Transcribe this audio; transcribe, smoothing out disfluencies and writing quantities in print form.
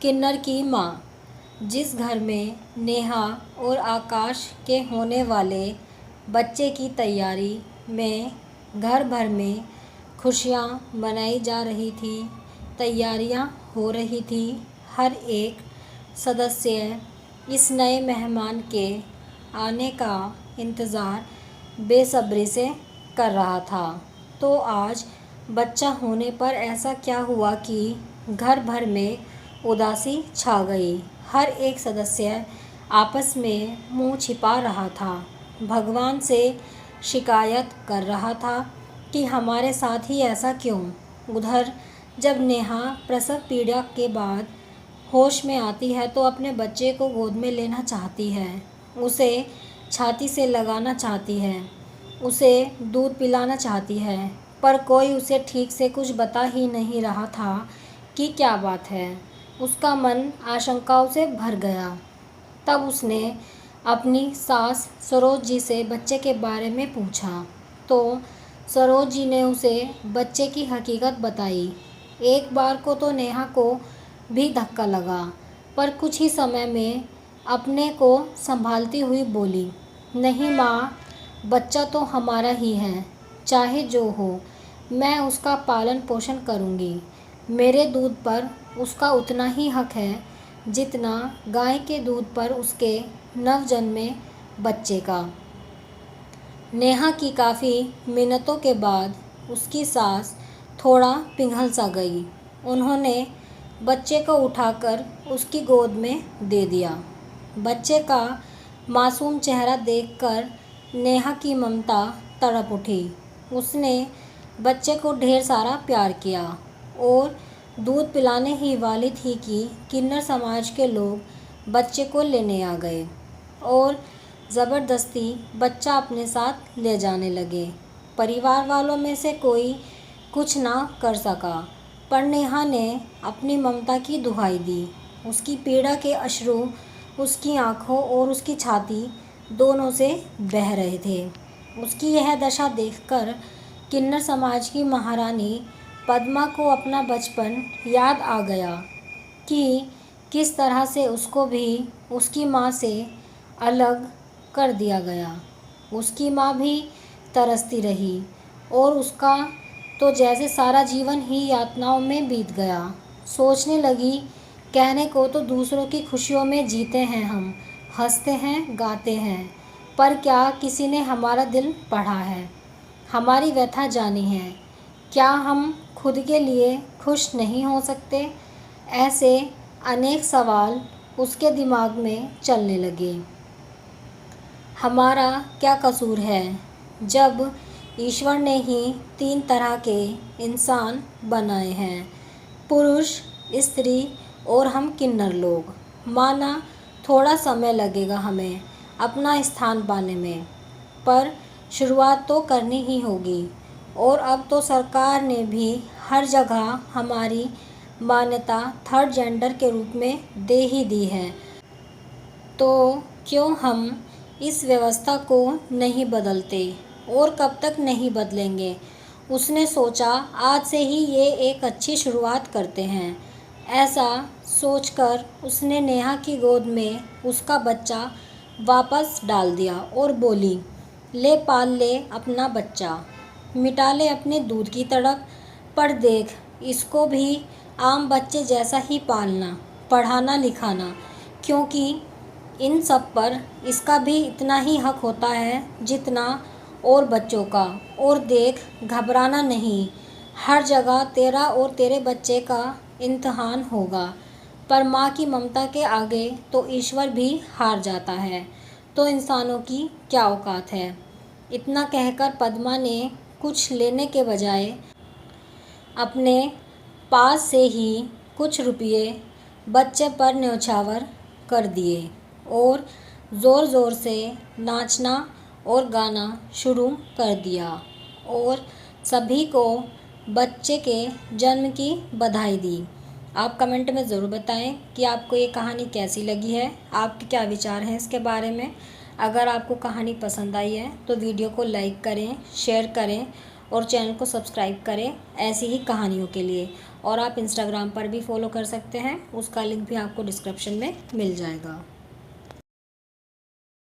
किन्नर की माँ। जिस घर में नेहा और आकाश के होने वाले बच्चे की तैयारी में घर भर में खुशियाँ मनाई जा रही थी, तैयारियाँ हो रही थी। हर एक सदस्य इस नए मेहमान के आने का इंतज़ार बेसब्री से कर रहा था। तो आज बच्चा होने पर ऐसा क्या हुआ कि घर भर में उदासी छा गई। हर एक सदस्य आपस में मुंह छिपा रहा था, भगवान से शिकायत कर रहा था कि हमारे साथ ही ऐसा क्यों। उधर जब नेहा प्रसव पीड़ा के बाद होश में आती है तो अपने बच्चे को गोद में लेना चाहती है, उसे छाती से लगाना चाहती है, उसे दूध पिलाना चाहती है, पर कोई उसे ठीक से कुछ बता ही नहीं रहा था कि क्या बात है। उसका मन आशंकाओं से भर गया। तब उसने अपनी सास सरोज जी से बच्चे के बारे में पूछा तो सरोज जी ने उसे बच्चे की हकीकत बताई। एक बार को तो नेहा को भी धक्का लगा, पर कुछ ही समय में अपने को संभालती हुई बोली, नहीं माँ, बच्चा तो हमारा ही है, चाहे जो हो, मैं उसका पालन पोषण करूँगी। मेरे दूध पर उसका उतना ही हक है जितना गाय के दूध पर उसके नवजन्मे बच्चे का। नेहा की काफ़ी मिन्नतों के बाद उसकी सास थोड़ा पिघल सा गई। उन्होंने बच्चे को उठाकर उसकी गोद में दे दिया। बच्चे का मासूम चेहरा देखकर नेहा की ममता तड़प उठी। उसने बच्चे को ढेर सारा प्यार किया और दूध पिलाने ही वाली थी कि किन्नर समाज के लोग बच्चे को लेने आ गए और ज़बरदस्ती बच्चा अपने साथ ले जाने लगे। परिवार वालों में से कोई कुछ ना कर सका, पर नेहा ने अपनी ममता की दुहाई दी। उसकी पीड़ा के अश्रु उसकी आंखों और उसकी छाती दोनों से बह रहे थे। उसकी यह दशा देखकर किन्नर समाज की महारानी पद्मा को अपना बचपन याद आ गया कि किस तरह से उसको भी उसकी माँ से अलग कर दिया गया। उसकी माँ भी तरसती रही और उसका तो जैसे सारा जीवन ही यातनाओं में बीत गया। सोचने लगी, कहने को तो दूसरों की खुशियों में जीते हैं हम, हंसते हैं, गाते हैं, पर क्या किसी ने हमारा दिल पढ़ा है, हमारी व्यथा जानी है? क्या हम खुद के लिए खुश नहीं हो सकते? ऐसे अनेक सवाल उसके दिमाग में चलने लगे। हमारा क्या कसूर है जब ईश्वर ने ही 3 तरह के इंसान बनाए हैं, पुरुष, स्त्री और हम किन्नर लोग। माना थोड़ा समय लगेगा हमें अपना स्थान पाने में, पर शुरुआत तो करनी ही होगी। और अब तो सरकार ने भी हर जगह हमारी मान्यता थर्ड जेंडर के रूप में दे ही दी है, तो क्यों हम इस व्यवस्था को नहीं बदलते? और कब तक नहीं बदलेंगे? उसने सोचा, आज से ही ये एक अच्छी शुरुआत करते हैं। ऐसा सोचकर उसने नेहा की गोद में उसका बच्चा वापस डाल दिया और बोली, ले पाल ले अपना बच्चा, मिटा ले अपने दूध की तड़प, पर देख इसको भी आम बच्चे जैसा ही पालना, पढ़ाना, लिखाना, क्योंकि इन सब पर इसका भी इतना ही हक होता है जितना और बच्चों का। और देख, घबराना नहीं, हर जगह तेरा और तेरे बच्चे का इम्तिहान होगा, पर माँ की ममता के आगे तो ईश्वर भी हार जाता है, तो इंसानों की क्या औकात है। इतना कहकर पद्मा ने कुछ लेने के बजाय अपने पास से ही कुछ रुपये बच्चे पर न्योछावर कर दिए और ज़ोर ज़ोर से नाचना और गाना शुरू कर दिया और सभी को बच्चे के जन्म की बधाई दी। आप कमेंट में ज़रूर बताएं कि आपको ये कहानी कैसी लगी है, आपके क्या विचार हैं इसके बारे में। अगर आपको कहानी पसंद आई है तो वीडियो को लाइक करें, शेयर करें और चैनल को सब्सक्राइब करें ऐसी ही कहानियों के लिए। और आप इंस्टाग्राम पर भी फॉलो कर सकते हैं, उसका लिंक भी आपको डिस्क्रिप्शन में मिल जाएगा।